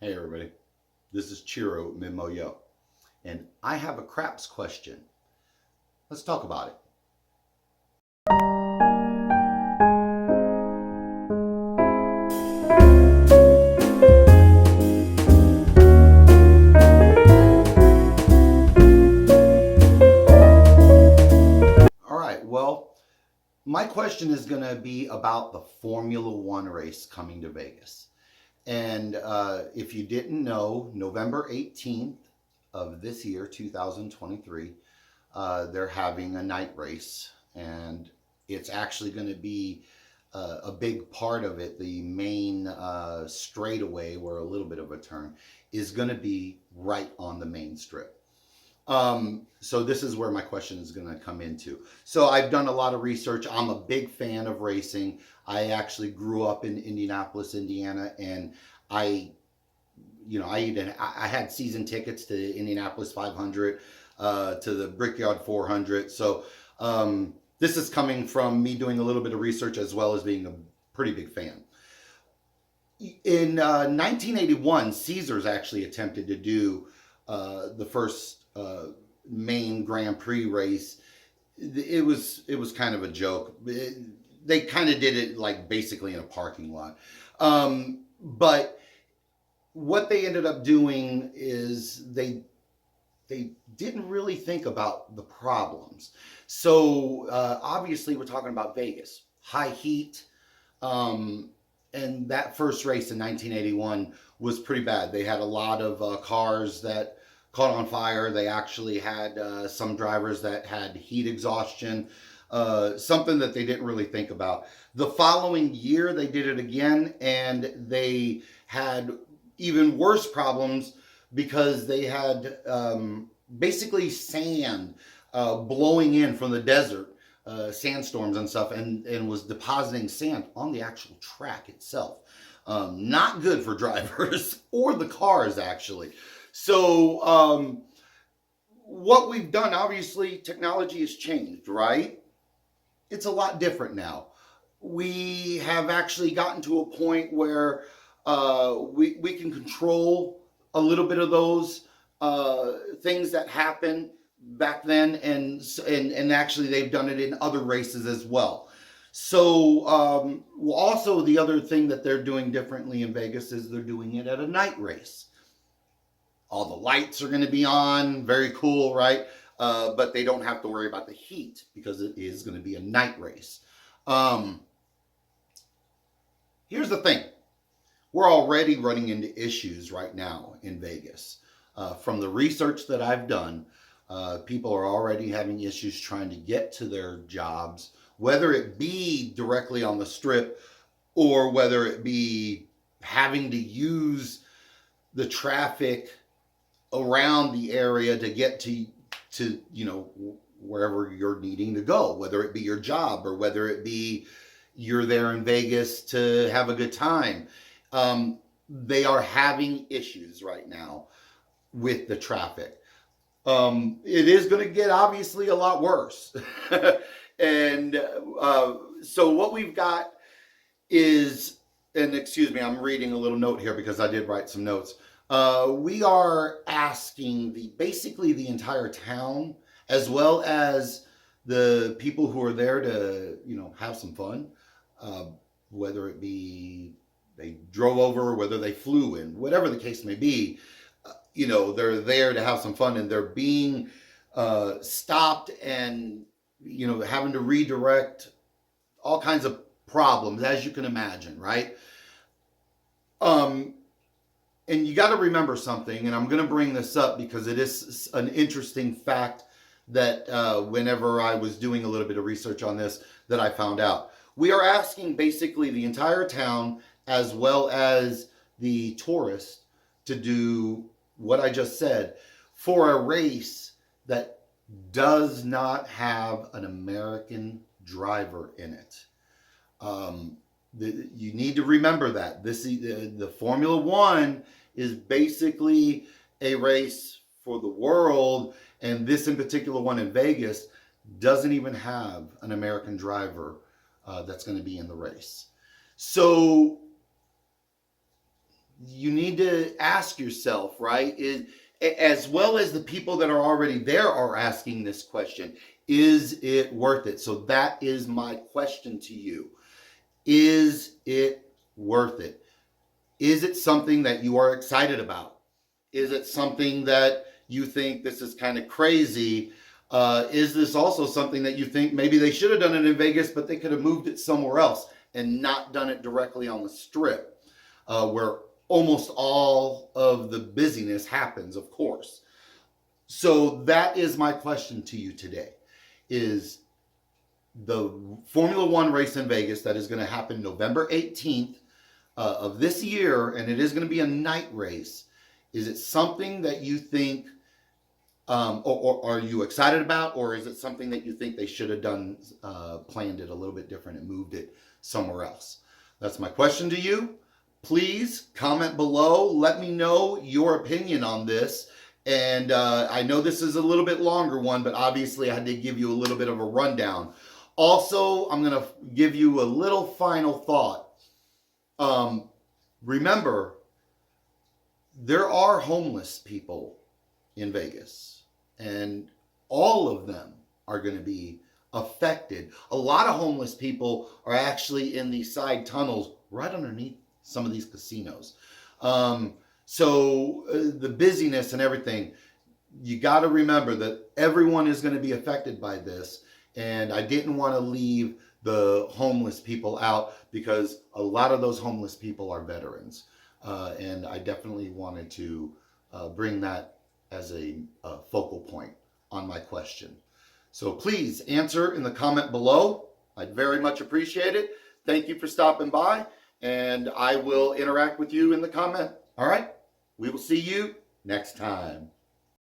Hey everybody, this is Chiro Mimoyo, and I have a craps question. Let's talk about it. All right, well, my question is going to be about the Formula One race coming to Vegas. And if you didn't know, November 18th of this year, 2023, they're having a night race. And it's actually going to be a big part of it. The main straightaway, or a little bit of a turn, is going to be right on the main strip. So this is where my question is going to come into. So I've done a lot of research. I'm a big fan of racing. I actually grew up in Indianapolis, Indiana, and I had season tickets to the Indianapolis 500, to the Brickyard 400. So this is coming from me doing a little bit of research as well as being a pretty big fan. In 1981, Caesars actually attempted to do the first main Grand Prix race. It was kind of a joke. They kind of did it like basically in a parking lot. But what they ended up doing is they didn't really think about the problems. So obviously we're talking about Vegas, high heat, and that first race in 1981 was pretty bad. They had a lot of cars that caught on fire. They actually had some drivers that had heat exhaustion, something that they didn't really think about. The following year, they did it again, and they had even worse problems because they had basically sand blowing in from the desert, sandstorms and stuff, and was depositing sand on the actual track itself. Not good for drivers or the cars, actually. So what we've done, obviously, technology has changed, right? It's a lot different now. We have actually gotten to a point where we can control a little bit of those things that happen back then, and actually they've done it in other races as well. So also the other thing that they're doing differently in Vegas is they're doing it at a night race. All the lights are going to be on, very cool, right? But they don't have to worry about the heat because it is going to be a night race. Here's the thing. We're already running into issues right now in Vegas. From the research that I've done, people are already having issues trying to get to their jobs, whether it be directly on the strip or whether it be having to use the traffic around the area to get to wherever you're needing to go, whether it be your job or whether it be you're there in Vegas to have a good time. They are having issues right now with the traffic. It is going to get obviously a lot worse. And so what we've got is, and excuse me, I'm reading a little note here because I did write some notes. We are asking basically the entire town, as well as the people who are there to, have some fun, whether it be they drove over, whether they flew in, whatever the case may be, they're there to have some fun, and they're being stopped and, having to redirect, all kinds of problems, as you can imagine, right? And you got to remember something, and I'm going to bring this up because it is an interesting fact that whenever I was doing a little bit of research on this, that I found out. We are asking basically the entire town, as well as the tourists, to do what I just said for a race that does not have an American driver in it. You need to remember that the Formula One is basically a race for the world, and this in particular one in Vegas doesn't even have an American driver that's going to be in the race. So you need to ask yourself, right? As well as the people that are already there are asking this question, is it worth it? So that is my question to you. Is it worth it? Is it something that you are excited about? Is it something that you think this is kind of crazy? Is this also something that you think maybe they should have done it in Vegas, but they could have moved it somewhere else and not done it directly on the Strip, where almost all of the busyness happens, of course. So that is my question to you today, is the Formula One race in Vegas that is going to happen November 18th of this year, and it is going to be a night race. Is it something that you think, or are you excited about, or is it something that you think they should have done, planned it a little bit different and moved it somewhere else? That's my question to you. Please comment below. Let me know your opinion on this. And I know this is a little bit longer one, but obviously I had to give you a little bit of a rundown. Also, I'm going to give you a little final thought. Remember, there are homeless people in Vegas, and all of them are going to be affected. A lot of homeless people are actually in these side tunnels right underneath some of these casinos. So the busyness and everything, you got to remember that everyone is going to be affected by this. And I didn't want to leave the homeless people out, because a lot of those homeless people are veterans. And I definitely wanted to bring that as a focal point on my question. So please answer in the comment below. I'd very much appreciate it. Thank you for stopping by, and I will interact with you in the comment. All right? We will see you next time.